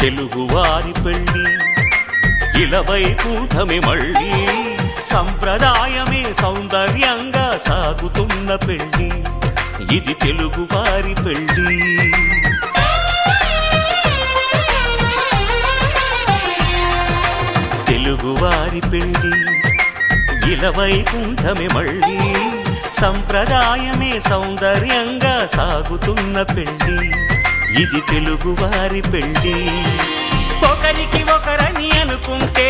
తెలుగువారి పెళ్ళి ఇలవైకుంఠమే మళ్ళీ సంప్రదాయమే సౌందర్యంగా సాగుతున్న పెళ్ళి ఇది తెలుగువారి పెళ్ళి. తెలుగువారి పెళ్ళి ఇలవైకుంఠమే మళ్ళీ సంప్రదాయమే సౌందర్యంగా సాగుతున్న పెళ్ళి ఇది తెలుగువారి పెళ్ళి. ఒకరికి ఒకరని అనుకుంటే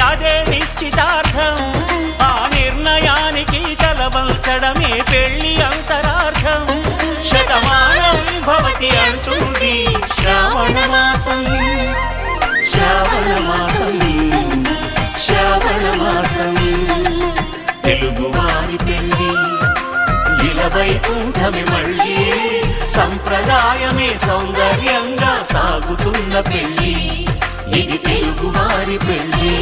అదే నిశ్చితార్థం, ఆ నిర్ణయానికి తలవంచడమే పెళ్లి అంతరార్థం. శతమానం భవతి అంటుంది శ్రావణ మాసం, శ్రావణ మాసం, శ్రావణ మాసం. తెలుగువారి పెళ్ళి ఇలవైకుంఠమే మళ్ళీ సంప్రదాయమే సౌందర్యంగా సాగుతున్న పెళ్ళి ఇది తెలుగువారి పెళ్ళి.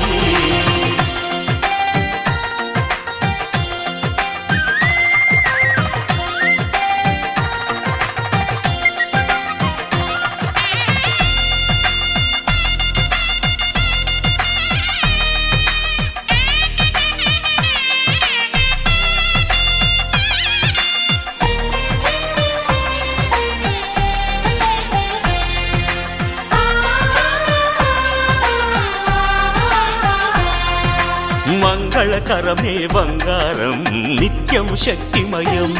మంగళకరమే బంగారం నిత్యం శక్తిమయం,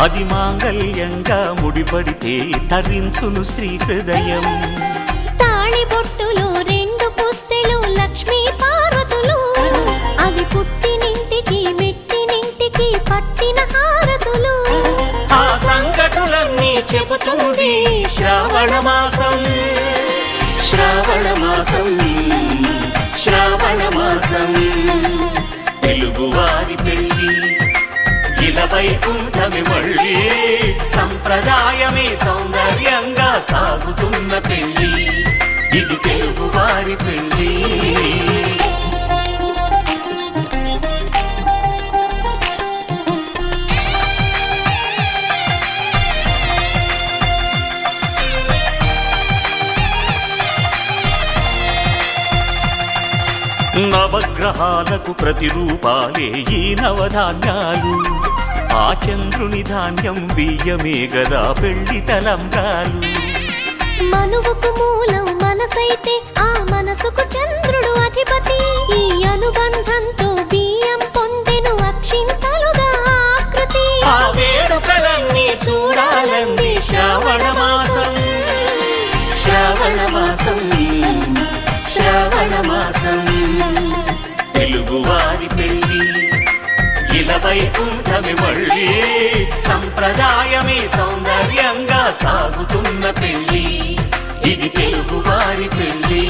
అది మాంగళ్యంగా ముడిపడితే తరించును స్త్రీ హృదయం. తాళిబొట్టులో రెండు పుస్తెలు లక్ష్మీ పార్వతులు, అవి పుట్టినింటికి మెట్టినింటికి పట్టిన హారతులు. ఆ సంగతులన్నీ చెబుతుంది శ్రావణ మాసం, శ్రావణ మాసం, శ్రావణ మాసం. తెలుగువారి పెళ్ళి ఇలవైకుంఠమే మళ్ళీ సంప్రదాయమే సౌందర్యంగా సాగుతున్న పెళ్ళి ఇది తెలుగువారి పెళ్ళి. నవగ్రహాలకు ప్రతిరూపాలే ఈ నవధాన్యాలు, ఆ చంద్రుని ధాన్యం బియ్యమే గదా పెళ్లి తలంబ్రాలు. మనువుకు మూలం మనసైతే ఆ మనసుకు చంద్రుడు అధిపతి, ఈ అనుబంధంతో బియ్యం పొందెను అక్షింతలుగా ఆకృతి. ఆ వేడుకలన్నీ చూడాలంది శ్రావణ మాసం, శ్రావణ మాసం, శ్రావణ మాసం. తెలుగువారి పెళ్ళి ఇలవైకుంఠమే మళ్ళీ సంప్రదాయమే సౌందర్యంగా సాగుతున్న పెళ్ళి ఇది తెలుగువారి పెళ్ళి.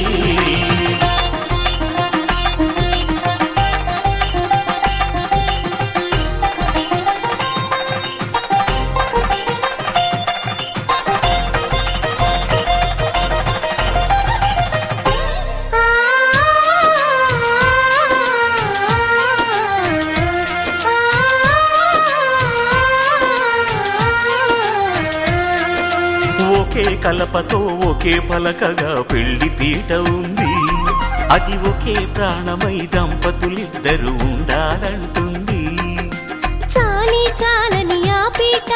ఒకే కలపతో ఒకే పలకగా పెళ్లి పీట ఉంది, అది ఒకే ప్రాణమై దంపతులిద్దరూ ఉండాలంటుంది. చాలి చాలని ఆ పీట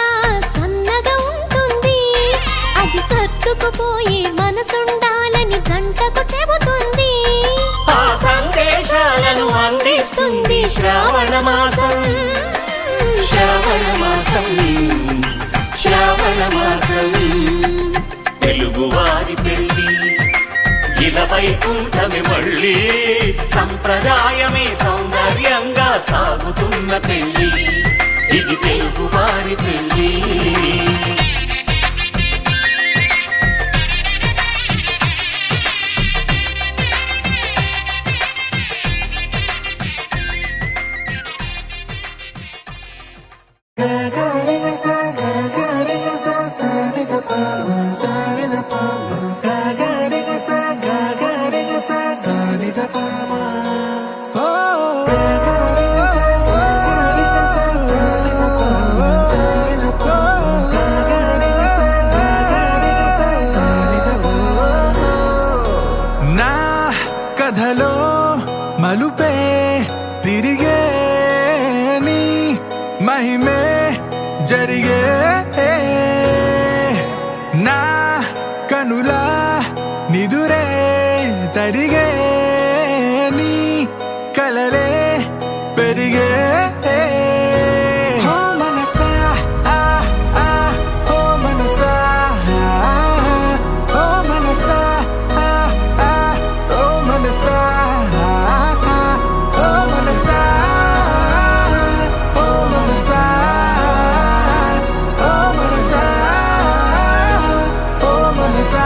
సన్నగా ఉంటుంది, అది సర్దుకుపోయే మనసుండాలని జంటకు చెబుతుంది. ఆ సందేశాలను అందిస్తుంది శ్రావణ మాసం, శ్రావణ మాసం, శ్రావణ మాసం. తెలుగువారి పెళ్ళి ఇలవైకుంఠమే మళ్ళీ సంప్రదాయమే సౌందర్యంగా సాగుతున్న పెళ్ళి ఇది తెలుగువారి పెళ్ళి. నా కనులా నిదురే తరిగే నీ కలలే పెరిగే ఓ మనసా ఆ ఆ ఓ మనసా ఓ మనసా ఆ ఆ ఓ మనసా ఓ మనసా ఓ మనసా ఓ మనసా ఓ మనసా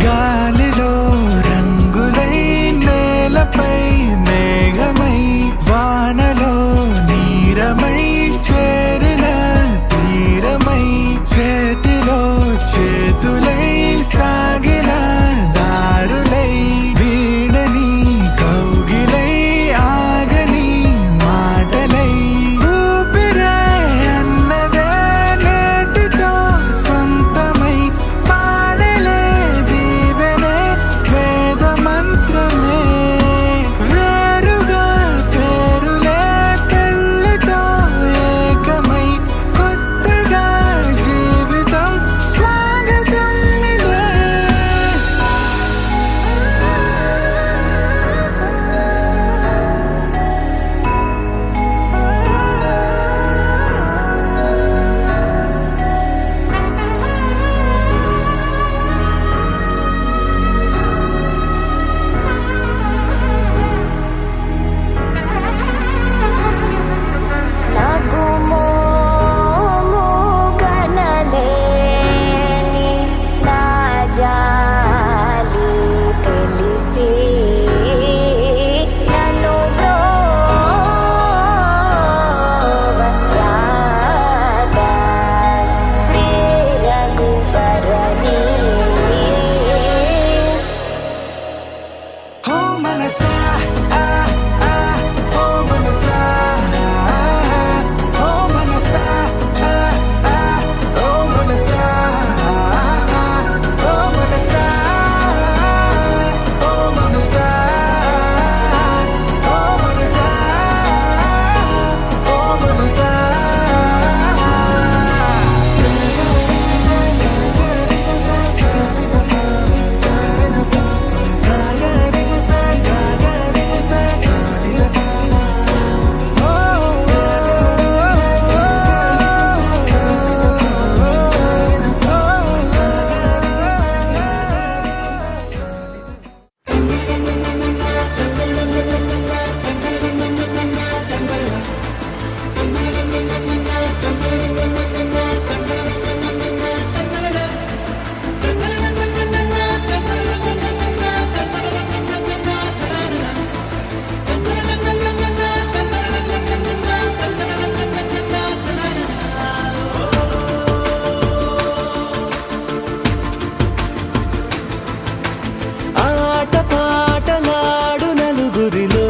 గాలిలో రంగులై నేలపై మేఘమై వానలో నీరమై చేరిన తీరమై చేతిలో చేతులై సాగిన దారులై వీడని కౌగిలై ఆగని మాటలై ఊపిరే అన్నదే నేటితో సొంతమై పాడలే దీవెనే వేద మంత్రమే వేరుగా పేరులే పెళ్ళితో ఏకమై కొత్తగా జీవితం స్వాగతం ఇదే నాకు మోము కనలేని నా జాలి తెలిసి నన్ను బ్రోవరాదా శ్రీ రఘువరని ఓ మనసా ఆ ఆ ఓ మనసా ఓ మనసా ఆ ఆ ఓ మనసా ఓ మనసా ఓ మనసా ఓ మనసా ఓ మనసా ఆట పాటలాడు నలుగురిలో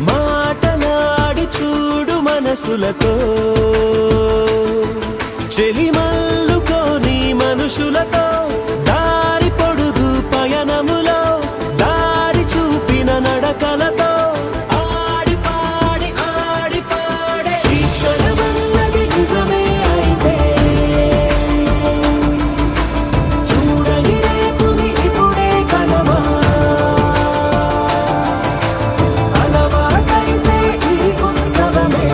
మాటలాడి చూడు మనసులతో చెలిమల్లుకోని మనుషులతో దారి పొడుగు పయనములో దారి చూపిన నడకలతో ఆడి పాడే ఈ క్షణమన్నది నిజమే అయితే చూడని రేపుని ఇప్పుడే కలవా అలవాటైతే ఈ ఉత్సవమే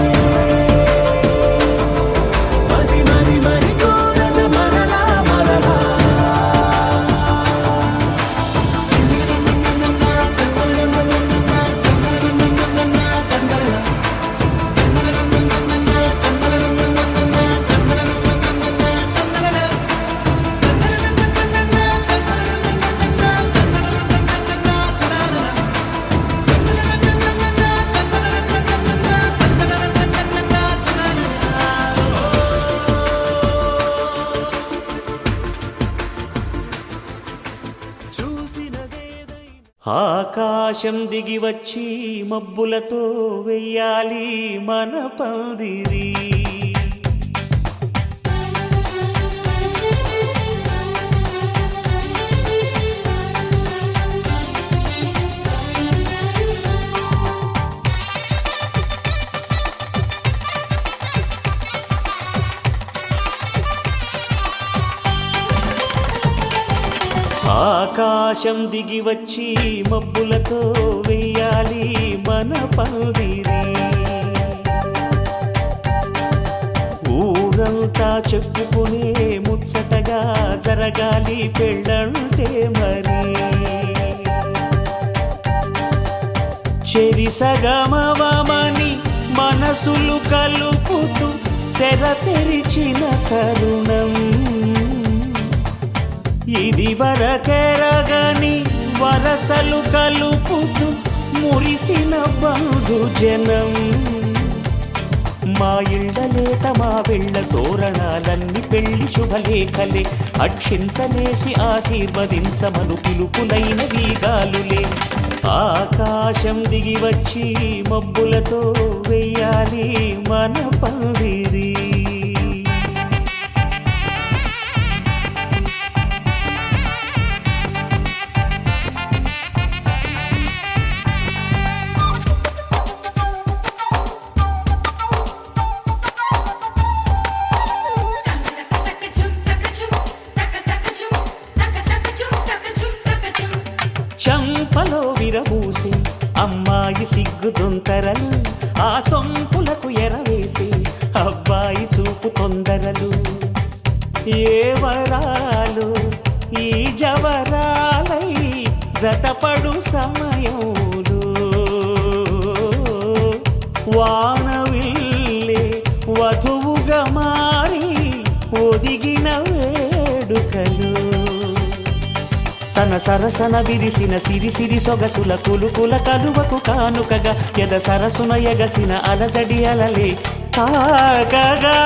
ఆకాశం దిగి వచ్చి మబ్బులతో వెయ్యాలి మన పందిరి. ఆకాశం దిగి వచ్చి మబ్బులతో వెయ్యాలి మన పందిరి. ఊరంతా చెప్పుకునే ముచ్చటగా జరగాలి పెళ్ళంటే మరి. చెరిసగమవమని మనసులు కలుపుతూ తెర తెరిచిన తరుణం. ఇది వరకెరగని వరసలు కలుపుతూ మురిసిన బంధుజనం. మా ఇళ్ళలేత మా వెళ్ళ తోరణాలన్నీ పెళ్లి శుభలేఖలే. అక్షింతలేసి ఆశీర్వదించమను పిలుపులైన వీగాలులే. ఆకాశం దిగి వచ్చి మబ్బులతో వెయ్యాలి మన పందిరి. చంపలో విరబూసి అమ్మాయి సిగ్గు దొంతరలు. ఆ సొంపులకు ఎరవేసి అబ్బాయి చూపు తొందరలు. ఏ వరాలు ఈ జవరాలై జతపడు సమయంలో. వానవిల్లే వధువుగా మారి ఒదిగిన వేడుకలు. తన సరసన విరిసిన సిరిసిరి సొగసుల కులుకుల కలువకు కానుకగా ఎద సరసున ఎగసిన అలజడి అలలే తాకగా.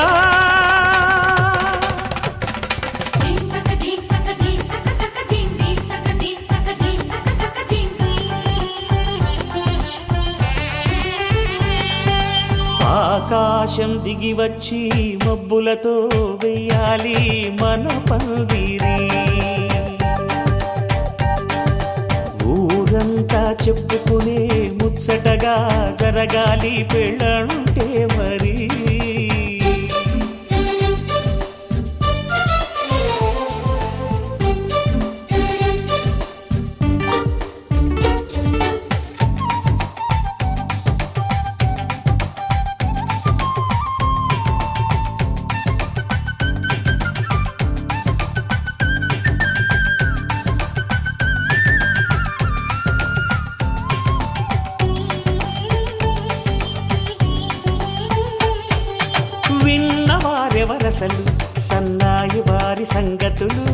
ఆకాశం దిగి వచ్చి మబ్బులతో వెయ్యాలి మన పందిరి. ఊరంతా చెప్పుకునే ముచ్చటగా జరగాలి పెళ్ళంటే మరి. విన్నవారెవరసలు సన్నాయి వారి సంగతులు.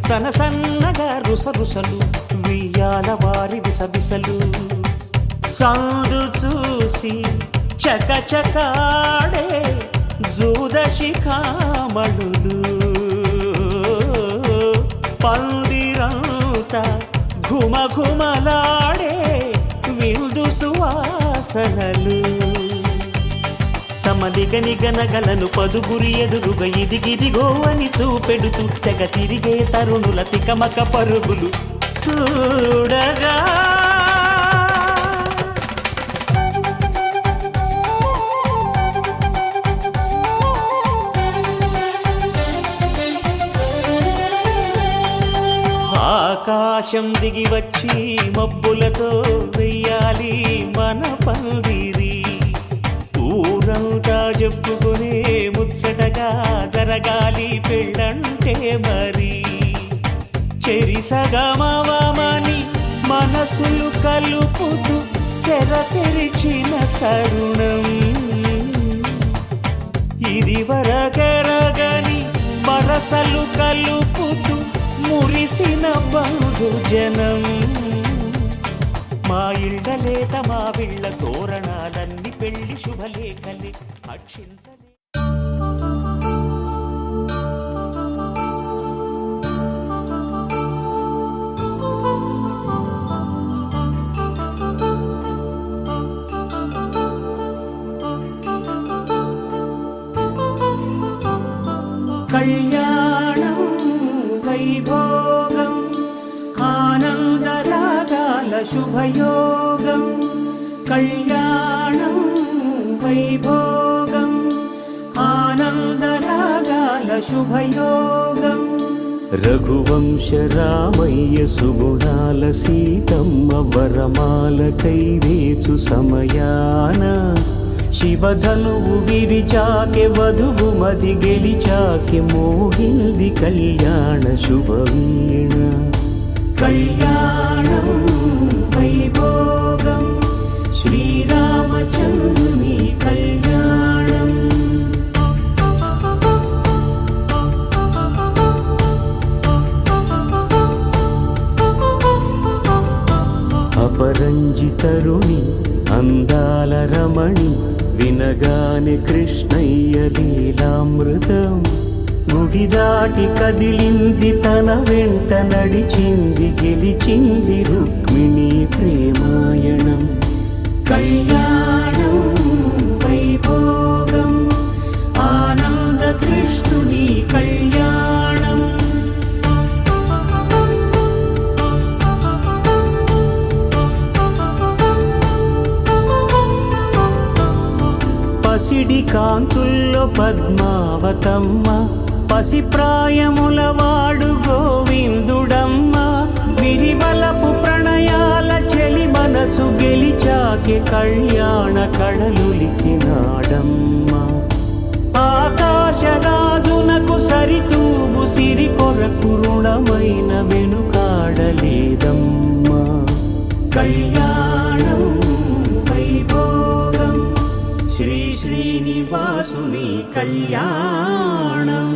సనసన్నగా రుసరుసలు వియ్యాల వారి విసబిసలు. సందు చూసి చకచకాడే జూదశిఖామణులు. పందిరంతా ఘుమఘుమలాడే విందు సువాసనలు. తమ నిగనిగనగలను పదుగురి ఎదురుగా ఇదిగిదిగో అని చూపెడుతూ తెగ తిరిగే తరుణుల తికమక పరుగులు చూడగా. ఆకాశం దిగి వచ్చి మబ్బులతో వెయ్యాలి మన పందిరి. ఊరంతా చెప్పుకునే ముచ్చటగా జరగాలి పెళ్ళంటే మరి. చెరిసగమవమని మనసులు కలుపుతూ తెర తెరిచిన తరుణం. ఇది వరకెరగని వరసలు కలుపుతూ మురిసిన బంధుజనం. మా ఇళ్ళలేత మా వీళ్ళ తోరణాలన్నీ పెళ్లి శుభలేఖలే. అక్షింతలే శుభయోగం కళ్యాణం వైభోగం ఆనందరాగాల శుభయోగం రఘువంశ రామయ్య సుగుణాల సీతమ్మ వరమాల కైవేచు సమయాన శివధనువు విరిచాకె వధువు మది గెలిచాకె మోగింది కళ్యాణ శుభవీణ కళ్యాణం వైభోగం శ్రీరామచంద్రుని కళ్యాణం అపరంజి తరుణి అందాల రమణి వినగానే కృష్ణయ్య లీలామృతం గుడి దాటి కదిలింది తన వెంట నడిచింది గెలిచింది రుక్మిణి ప్రేమాయణం కళ్యాణం వైభోగం ఆనంద కృష్ణుని కళ్యాణం పసిడి కాంతుల్లో పద్మావతమ్మ పసిప్రాయముల వాడు గోవిందుడమ్మ విరివలపు ప్రణయాల చెలి మనసు గెలిచాకే కళ్యాణ కళలులికినాడమ్మ ఆకాశరాజునకు సరితూగు సిరి కొరకు రుణమైన వెనుకాడలేదమ్మా కళ్యాణం వైభోగం శ్రీ శ్రీనివాసుని కళ్యాణం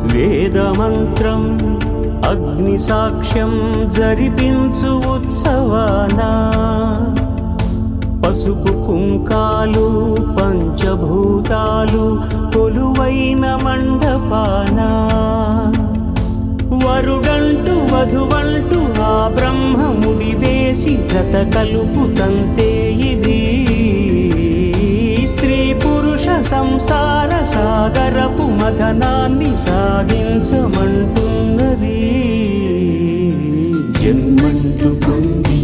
వేదమంత్రం అగ్ని సాక్ష్యం జరిపించు ఉత్సవానా పసుపు కుంకాలు పంచభూతాలు కొలువైన మండపాన వరుడంటూ వధువంటూ ఆ బ్రహ్మముడి వేసి జత కలుపుతంతే ఇది స్త్రీ పురుష సంసార సాగరపు మథనాన్ని సాగించమంటున్నది జన్మంటూ పొంది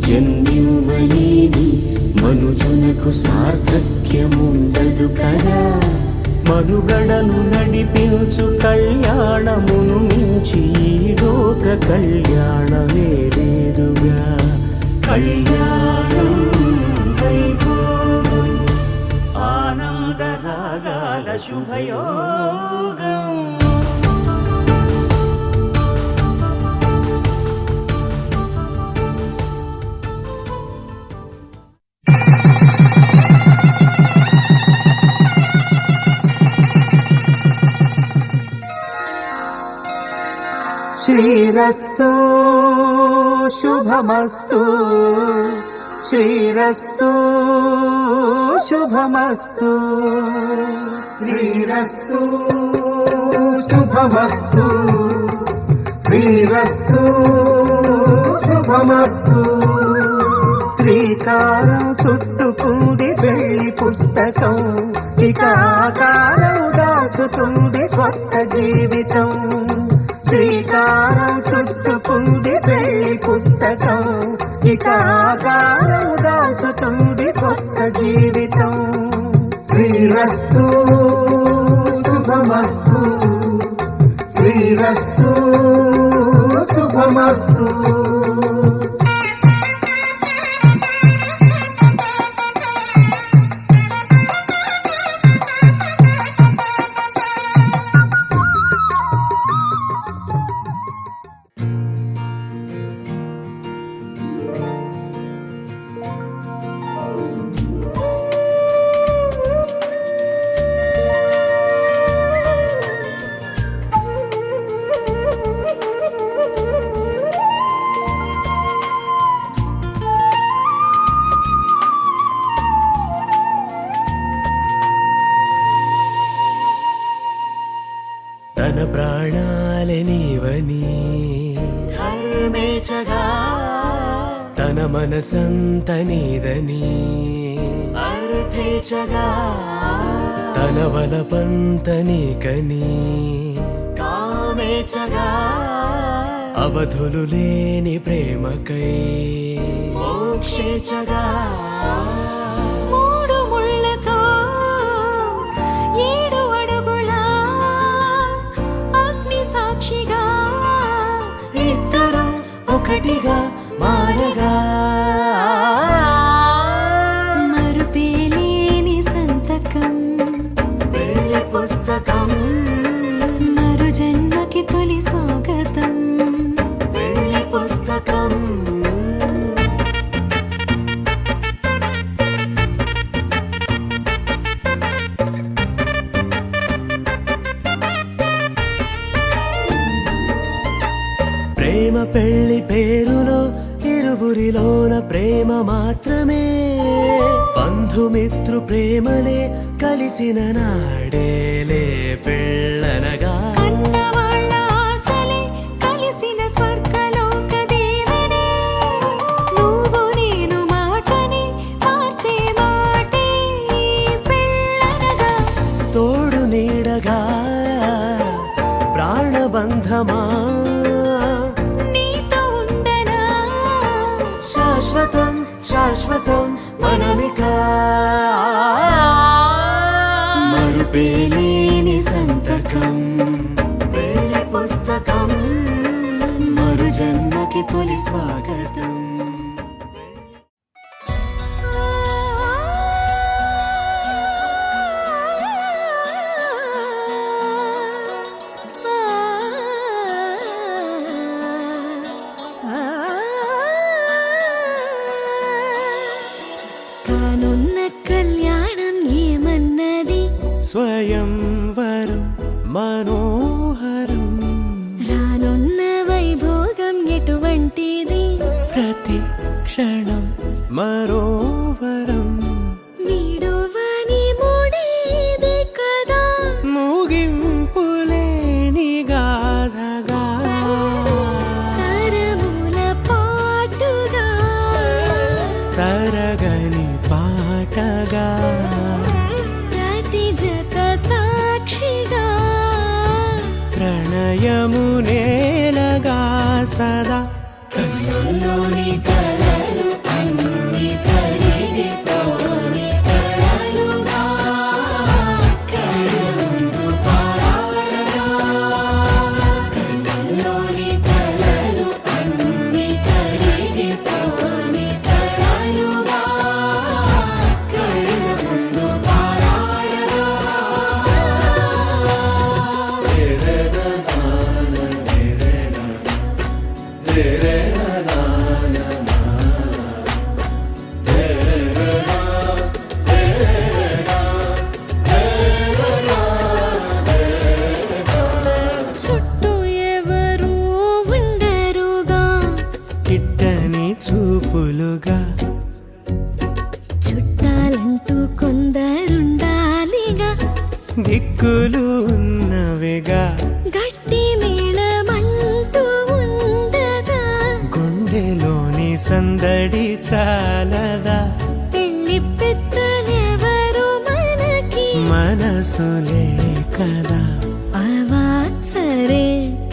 జన్మివ్వలేని మనుజునకు సార్థక్యముండదు కదా మనుగడను నడిపించు కళ్యాణమును మించి ఈ లోక కళ్యాణమే లేదుగా కళ్యాణం వైభోగం ఆనందరాగాల శుభయోగం శ్రీరస్తు శుభమస్తు శ్రీరస్తు శుభమస్తు శ్రీరస్తు శుభమస్తు శ్రీరస్తు శుభమస్తు శ్రీకారం చుట్టుకుంది వెళ్ళి పుస్తకం ఇక ఆకారం దాచుతుంది కొత్త జీవితం శ్రీకారం చుట్టుకుంది వెళ్ళి పుస్తకం ఇక ఆకారం దాచుతుంది కొత్త జీవితం శ్రీరస్తు శుభమస్తు శ్రీరస్తు శుభమస్తు పేచగా తన మనసంత నీదని అర్థేచగా తన వలపంత నీకని కామేచగా అవధులు లేని ప్రేమకై మోక్షేచగా మూడు ముళ్ళతో 7 అడుగుల అగ్ని సాక్షిగా ఇద్దరు ఒకటిగా మారగా మరుపేలేని సంతకం పెళ్లి పుస్తకం మరు జన్మకి తొలి స్వాగతం పెళ్లి పుస్తకం ప్రేమ పెళ్లి పేరులో ఇరువురిలోన ప్రేమ మాత్రమే బంధుమిత్రు ప్రేమనే కలిసిన నాడేలే పెళ్ళనగా కన్నవాళ్ళ ఆశలే కలిసిన స్వర్గలోక దేవనే నువ్వు నేను మాటని మార్చే మాటే పెళ్ళనగా తోడు నీడగా ప్రాణబంధమా నీతో ఉండనా శాశ్వతం శాశ్వతం మనమిక మరుపేలేని సంతకం పెళ్లి పుస్తకం మరు జన్మకి తొలి స్వాగతం కానున్న కళ్యాణం ఏమన్నది స్వయంవరం మనోహరం రానున్న వైభోగం ఎటువంటిది ప్రతి క్షణం మరోవరం వీడువని మూడేది కదా ముగింపులేని గాథగా తరముల పాటుగా తరగని పాటగా ప్రతి జత సాక్షిగా ప్రణయము నేలగా సదా కన్నుల్లోని కలలు అన్ని కరిగిపోని కలలుగా కళ్ళముందు పారాడగా కన్నుల్లోని కలలు అన్ని కరిగిపోని కలలుగా కళ్ళముందు పారాడగా చుట్టూ ఎవరు ఉండరుగా కిట్టని చూపులుగా చుట్టాలంటూ కొందరుండాలిగా దిక్కులు ఉన్నవిగా గట్టి మేళమంటూ ఉండదా గుండెలోని సందడి చాలదా పెళ్లి పెద్దలెవరు మనకి మనసులే కదా అవా సరే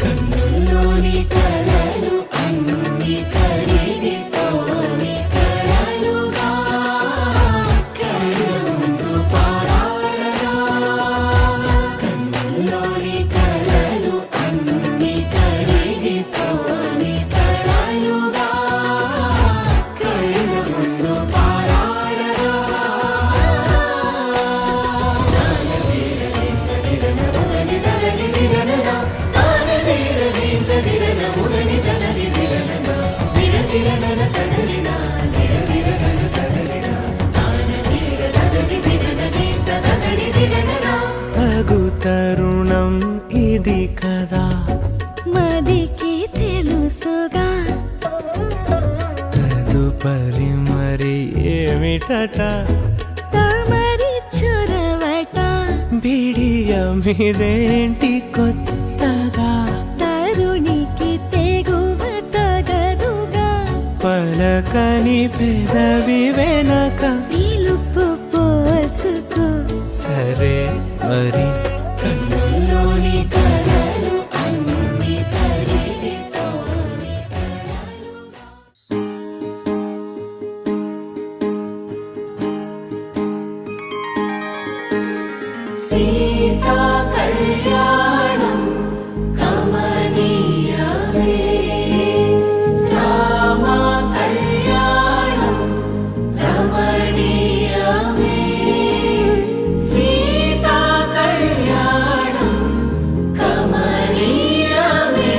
కన్నుల్లోని కలలు అన్ని కరిగిపోని కలలుగా కళ్ళముందు పారాడగా కన్నుల్లోని కలలు అన్ని కరిగిపోని కలలుగా కళ్ళముందు పారాడగా తగు తరుణం ఇది కదా మదికి తెలుసుగా తదుపరి మరి ఏమిటట తమరి చొరవట బిడియమిదేంటి కొత్తగా తరుణికి తెగువ తగదు పలకని పెదవి వెనక నిలుపు పోల్చుకో సరే మరి కన్నుల్లోని కలలు అన్ని తడిదితోని సీతా కళ్యాణం కమనీయమే రామ కళ్యాణం రమణీయమే సీతా కళ్యాణం కమనీయమే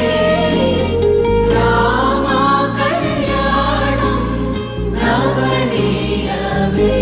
రామ కళ్యాణం రమణీయమే.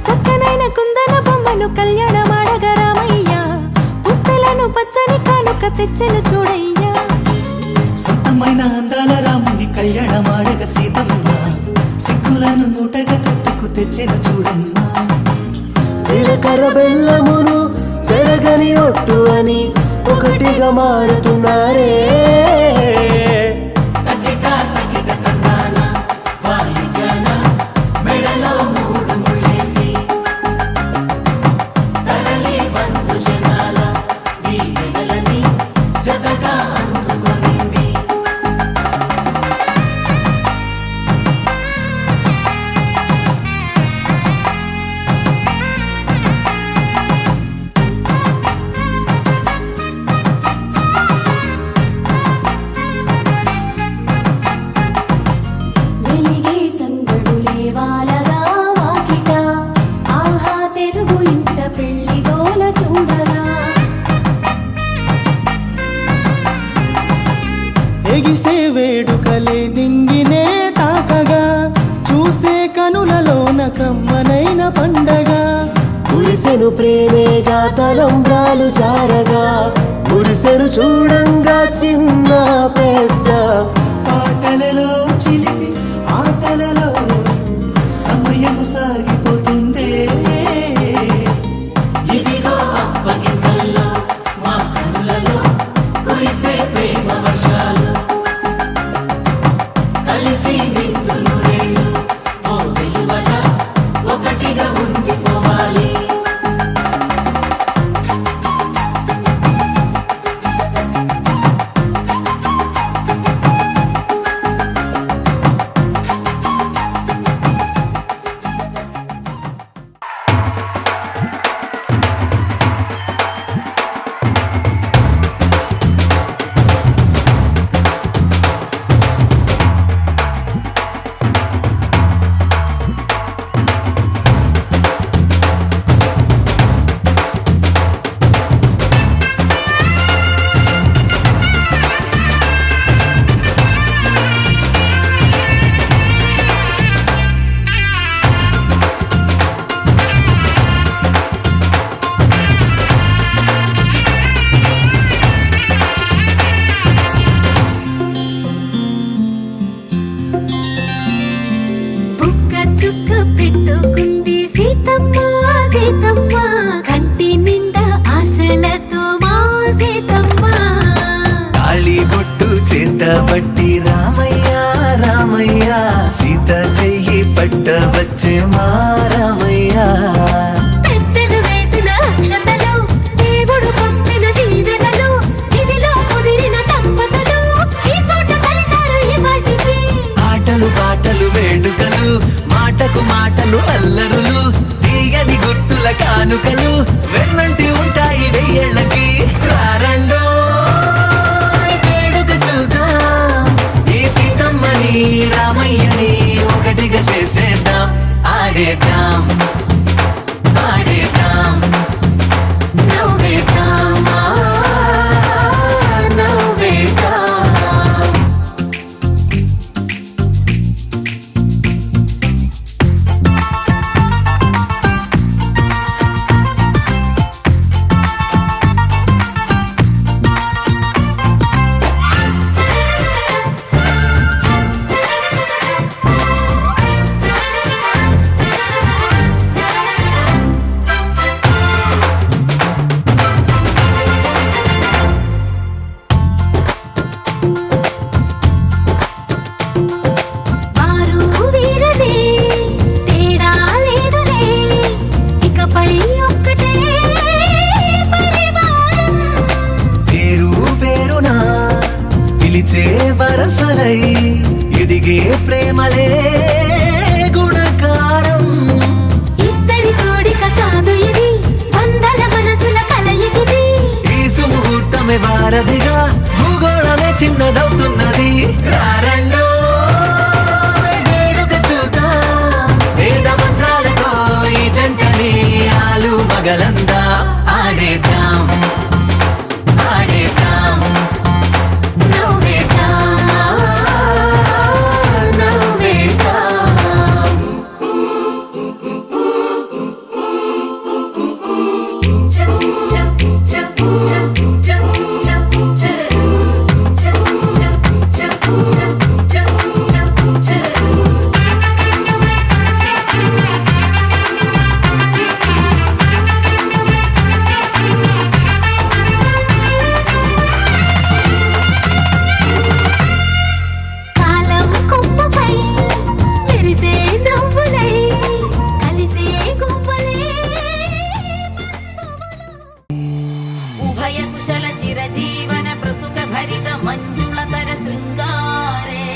చక్కనైన కుందన బొమ్మను కళ్యాణమాడగ రామయ్య పుస్తలను పచ్చని కానుక తెచ్చెను చూడయ్యా సొంతమైన అందాల రాముని కళ్యాణమాడగ సీతమ్మ సిగ్గులను మూటగా కట్టుకు తెచ్చిన చూడమ్మా జీలకర్ర బెల్లమును చెరగని ఒట్టు అని ఒకటిగా మారుతున్నారే వెలిగే సందడు లేవాలగా వాకిట ఆహా తెలుగు ఇంట పెళ్లి గోల చూడగా ఎగిసే వేడుకలే నింగినే తాకగా చూసే కనులలోన కమ్మనైన పండగ కురిసెను ప్రేమేగా తలంబ్రాలు జారగా మురిసెను చూడంగా చిన్న పెద్ద పాటలలో చిలిపి ఆటలలో సమయము సాగిపోతుందే ఇదిగో అప్పగింతల్లో మా కనులలో కురిసే ప్రేమ వర్షాలు కలిసి నిండు నూరేళ్ళు ఓ వెలువల ఒకటిగా ఉండిపోవాలి. బుక్క చుక్క పెట్టుకుంది సీతమ్మ సీతమ్మ కంటి నిండా ఆశలతో మా సీతమ్మ తాళి బొట్టు చేత బట్టి రామయ్య రామయ్య సీత చెయ్యి పట్ట వచ్చే మా రామయ్య పెద్దలు వేసిన అక్షతలు దేవుడు పంపిన దీవెనలు ఇవిలో కుదిరిన దంపతులు ఈ చోట కలిశారు ఈ వాటికి ఆటలు పాటలు వేడుకలు మాటకు మాటలు అల్లరులు తీయని గుర్తుల కానుకలు వెన్నంటి ఉంటాయి వెయ్యేళ్ళకి రారండో వేడుక చూద్దాం ఈ సీతమ్మని రామయ్యని ఒకటిగా చేసేద్దాం ఆడేద్దాం పాడేద్దాం నవ్వేద్దాం నవ్వేద్దాం ప్రేమలే గుణకారం. ఇద్దరి కోడిక కాదు ఇది, వందల మనసుల కలయికిది. ఈ సుముహూర్తమే వారధిగా, భూగోళమే చిన్నదవుతున్నది. రారండో వేడుక చూద్దాం, వేద మంత్రాలతో ఈ జంటని ఆలు మగలందా ఆడేద్దాం ఆడేద్దాం నవ్వేద్దాం నవ్వేద్దాం. కాలం కొమ్మపై మెరిసే నవ్వులై, కలిసే గువ్వలే ఉభయ కుశల చిరజీవన ప్రసుక భరిత మంజుళతర శృంగారే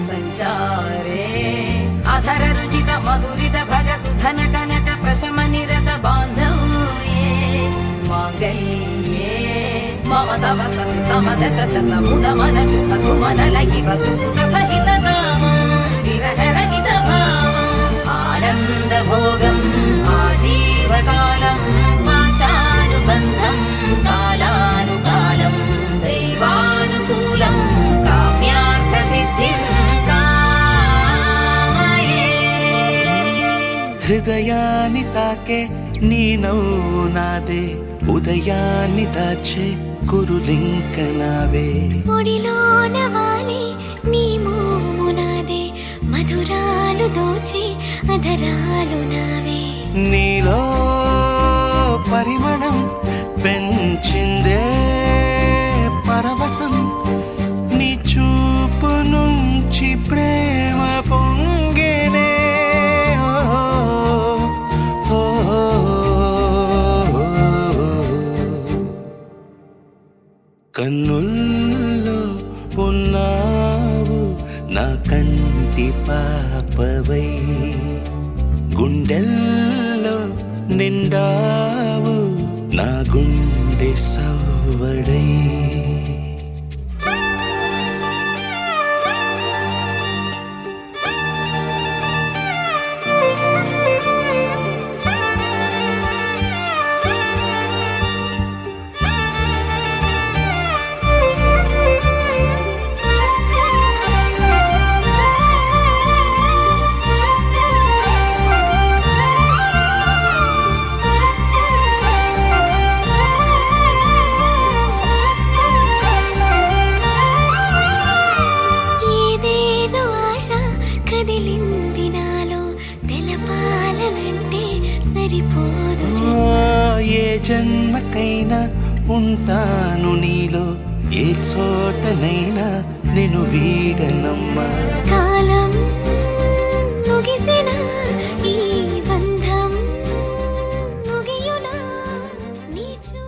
సంచారే అధర రుచిత మధురిత భగ సుధన కనక ప్రశమ నిరత బాంధవ్యే మాంగళ్యే మమ తవ సతి సమదశ శత ముద మన శుభ సుమన లయివ సుసుత సహిత విరహ రహిత భావం ఆనంద భోగం ఆజీవకాలం పాశానుబంధం కాలానుకాలం దైవానుకూలం కామ్యార్థ సిద్ధిం కామయే. హృదయాన్ని తాకే నీ నవ్వు నాదే, ఉదయాన్ని దాచే కురులింక నావే. ఒడిలోన వాలి నీ మోము నాదే, మధురాలు దోచి అధరాలు నావే. నీలో పరిమళం పెంచిందే పరవశం, నీ చూపు నుంచి ప్రేమ పొంగేనే. ఓ, ఓ, ఓ. కన్నుల్లో ఉన్నావు నా కంటి పాపవై, గుండెల్లో నిండావు నా గుండె సవ్వడై. ఏదేదో ఆశ కదిలింది నాలో, తెలపాలనంటే సరిపోదు ఏ జన్మకైనా ఉంటాను నీలో, ఏ చోటనైనా నేను వీడనమ్మా. కాలం ముగిసిన ఈ బంధం ముగియునా నీ చూపు.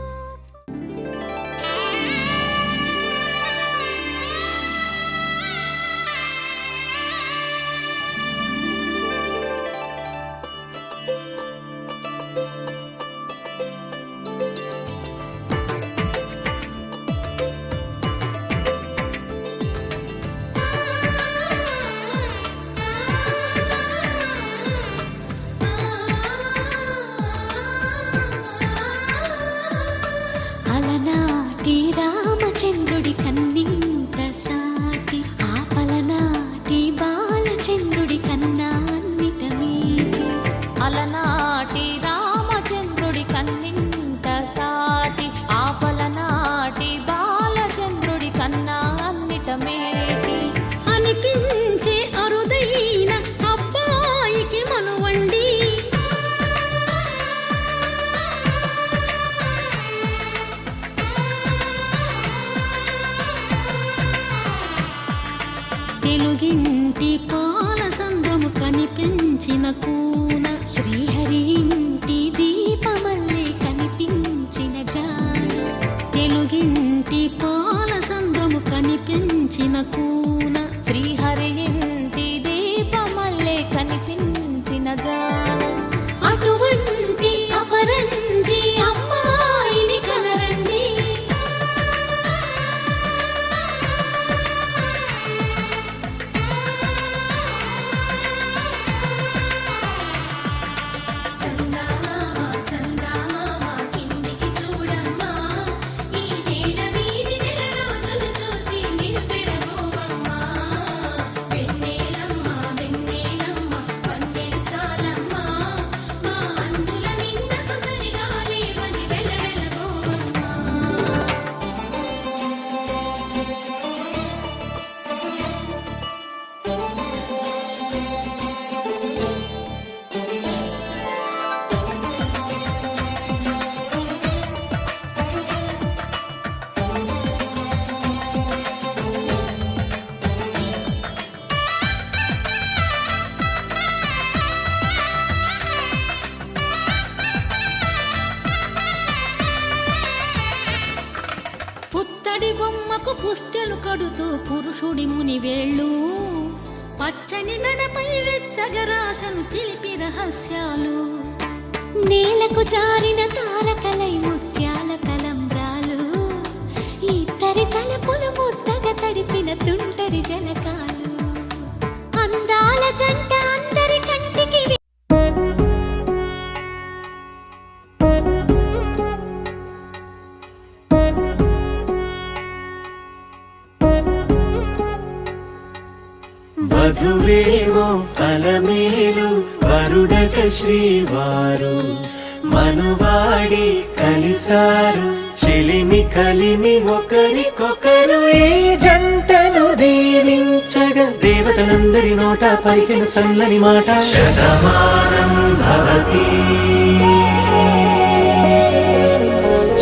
అలనాటి రామచంద్రుడి కన్నింత సాటి, ఆపలనాటి బాలచంద్రుడి కన్నా అన్నిట మీటి. అలనాటి రామచంద్రుడి కన్నింత సాటి, ఆపలనాటి బాలచంద్రుడి కన్నా అన్నిట మేటి. అనిపించే అరుదైన అబ్బాయికి మనువండి, తెలుగింటి పాల సంద్రము కనిపించిన కూన, శ్రీహరి ఇంటి దీపమల్లే కనిపించిన జాన. తెలుగింటి పాల సంద్రము కనిపించిన కూన, శ్రీహరి ఇంటి దీప కనిపించిన జాడ అటువంటి అపరంజి అమ్మాయిని కనరండి చందమామ చందమామ కిందికి చూడమ్మా ఈ నేల వీధి నెల రోజులు చూసి నివ్వెరపోవమ్మా వెన్నెలమ్మ వెన్నెలమ్మ వన్నెలు చాలమ్మా మా అన్నుల నిన్నకు సరిగా లేవని వెలవెలబోవమ్మా పుత్తడి బొమ్మకు పుస్తెలు కడుతూ పురుషుడి ముని వేళ్ళు పచ్చని నడపై వెచ్చగరాసను చిలిపి రహస్యాలు నేలకు జారిన తారకలై ముత్యాల తలంబ్రాలు ఇద్దరి తలపులు ముద్దగా తడిపిన తుంటరి జలకాలు అందాల జంట అందరి కంటికి వధువేమో అలమేలు వరుడట శ్రీవారు మనువాడి కలిసారు చెలిమి కలిమి ఒకరికొకరు ఈ జంటను దీవించగా దేవతలందరి నోట పలికిన చల్లని మాట శతమానం భవతి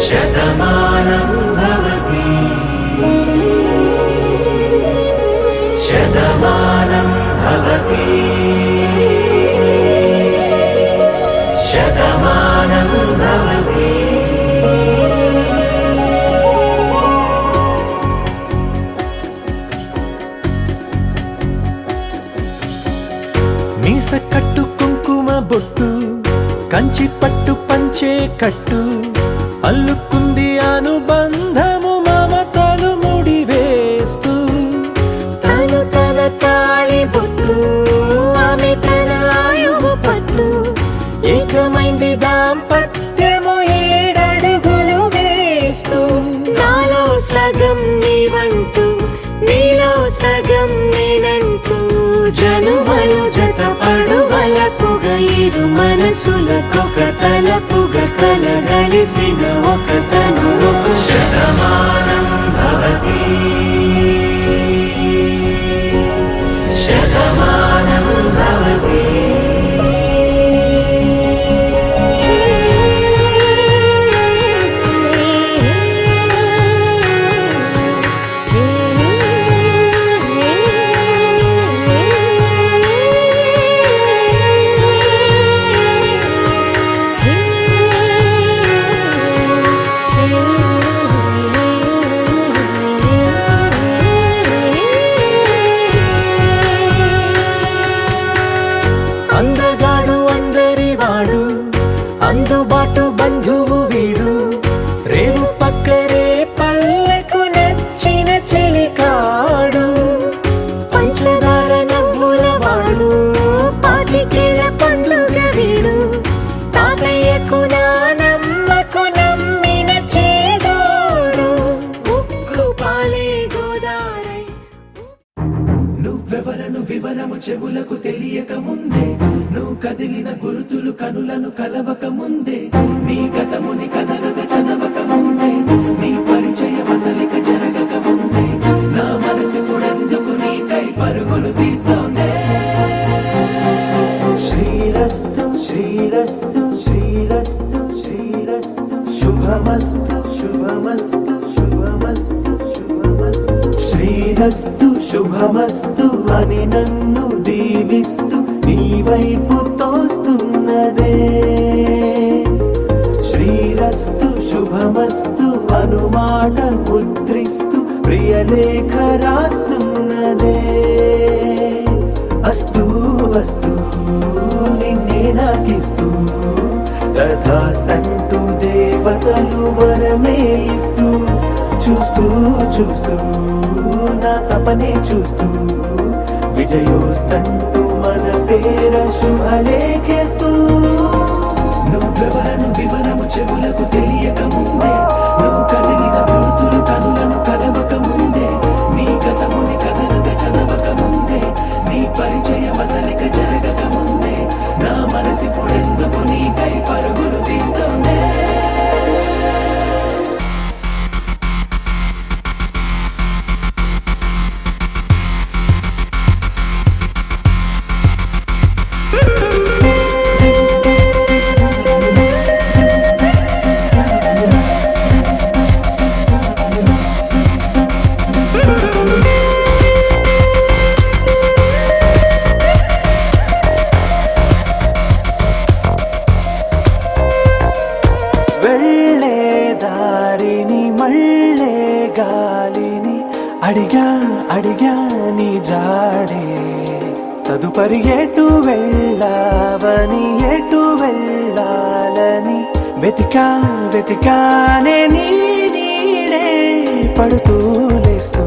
శతమానం భవతి శతమానం భవతి శతమానం భవతి మీస కట్టు కుంకుమ బొట్టు కంచి పట్టు పంచే కట్టు అల్లుకుంది అనుబంధము మమతలు ముడివేస్తూ తను తన తాళి బొట్టు ఆమె తన ఆయువు పట్టు ఏకమైంది దాంపత్యము 7 అడుగులు వేస్తూ నాలో సగం నీవంటూ నీలో సగం నేనంటూ జనుమలు జత పడువలపుగ ఇరు మనసులకొక తలపుగ కలగలిసిన ఒక తను శతమానం భవతి శతమానం భవతి అందగాడు అందరివాడు అందుబాటు బంధువు వీడు రేవు పక్కరే పల్లెకు నచ్చిన చెలికాడు పంచదార నవ్వుల వాడు పాతికేల పండుగ వీడు తాతయ్యకు నానమ్మకు నమ్మిన చేదోడు ఉక్కు పాలే గోదారై నువ్వెవరను వివరము చెవులకు తెలియక ముందే నువ్వు కదిలిన గురుతులు కనులను కలవక ముందే నీ గతముని కథలుగా చదవక ముందే నీ పరిచయ వసలిక జరగక ముందే నా మనసిప్పుడెందుకు నీకై పరుగులు తీస్తోందే శ్రీరస్తు శ్రీరస్తు శ్రీరస్తు శ్రీరస్తు శుభమస్తు శుభమస్తు శుభమస్తు శుభమస్తు శ్రీరస్తు శుభమస్తు అని నన్ను దీవిస్తూ నీ వైపు తోస్తున్నదే శ్రీరస్తు శుభమస్తు అనుమాట ముద్రిస్తూ ప్రియలేఖ రాస్తున్నదే అస్తు వస్తూ నిన్నే నాకిస్తూ తథాస్తంటూ దేవతలు వరమే ఇస్తూ చూస్తూ చూస్తూ నా తపనే చూస్తూ విజయోస్తంటూ మన పేర శుభలేఖేస్తూ నువ్వెవరను వివరము చెవులకు తెలియక ముందే నువ్వు కదిలిన గుర్తులు కనులను కలవక ముందే నీ గతముని కథలుగా చదవక ముందే నీ పరిచయ మసలిక జరగక ముందే నా మనసిప్పుడెందుకు నీకై పరుగులు తీస్తోందే వెళ్ళే దారిని మళ్ళే గాలిని అడిగా అడిగా నీ జాడే తదుపరి ఎటు వెళ్ళావని ఎటు వెళ్ళాలని వెతికా వెతికానే నీ నీడే పడుతూ లేస్తూ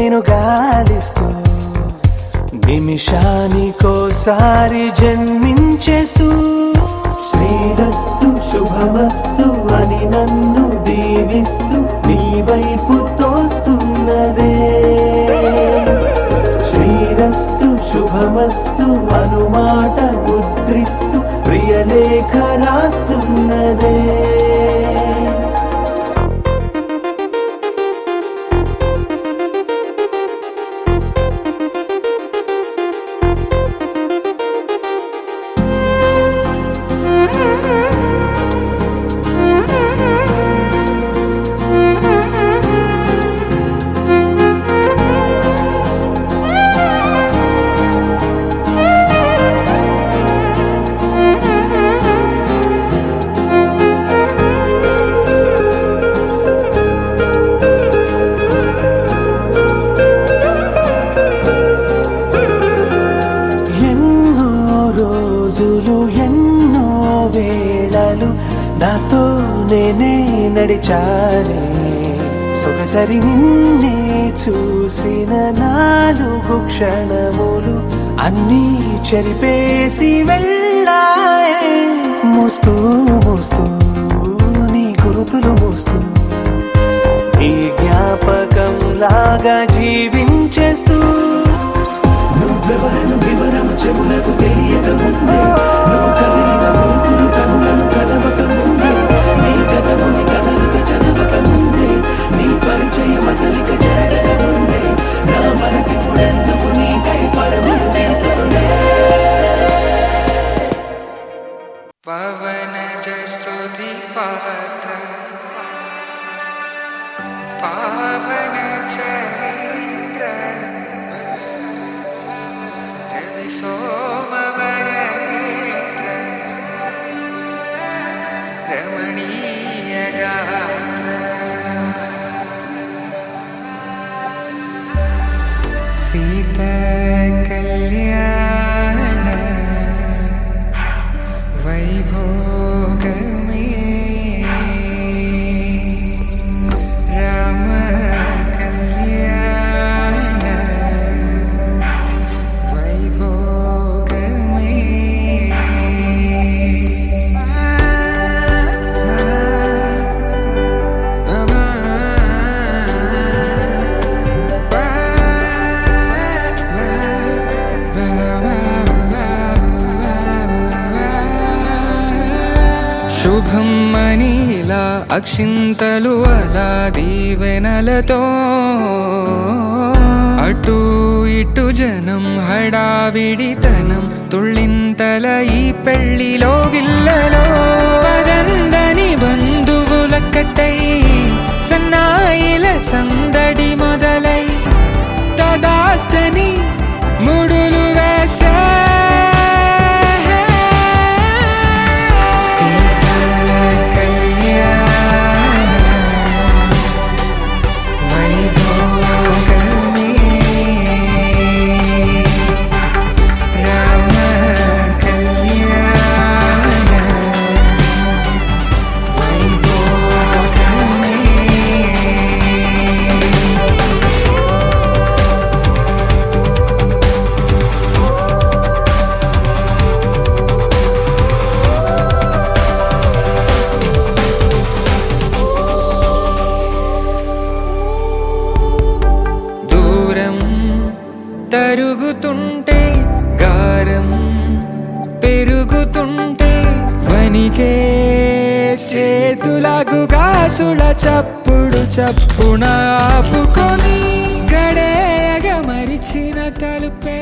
నేను గాలిస్తూ నిమిషానికోసారి జన్మించేస్తూ శ్రీరస్తు శుభమస్తు అని నన్ను దీవిస్తూ నీ వైపు తోస్తున్నదే శ్రీరస్తు శుభమస్తు అనుమాట ముద్రిస్తూ ప్రియలేఖ రాస్తున్నదే ఎన్నో వేళలు నాతో నేనే నడిచానే సొగసరి నిన్నే చూసిన 4 క్షణములు అన్నీ చెరిపేసి వెళ్ళాయే మోస్తూ మోస్తూ నీ గురుతులు మోస్తూ ఈ జ్ఞాపకం లాగా జీవించేస్తూ నువ్వెవరను వివరము చెవులకు తెలియక ముందే నువ్వు కదిలిన గుర్తులు కనులను కలవక ముందే నీ గతముని కథలుగా చదవక ముందే నీ పరిచయ మసలిక జరగక ముందే నా మనసిప్పుడెందుకు నీకై పరుగులు తీస్తోందే పవన జస్తుతి పాత్ర పావన చరిత్ర రవి సోమవర నేత్ర రమణీయ గాత్ర సీత కళ్యాణ వైభోగమే రామ కళ్యాణ వైభోగమే శుభం మనీలా అక్షింతలు అలా దీవెనలతో అటు ఇటు జనం హడావిడితనం తుళ్ళింతల ఈ పెళ్లిలో గిల్లలో పదందని బంధువులక్కటై సన్నాయిల సందడి మొదలై తదాస్తని ముడులు వేసా తరుగుతుంటే గారం పెరుగుతుంటే వనికే చేతులకు గాసుల చప్పుడు చప్పున ఆపుకొని గడేయగ మరిచిన తలుపే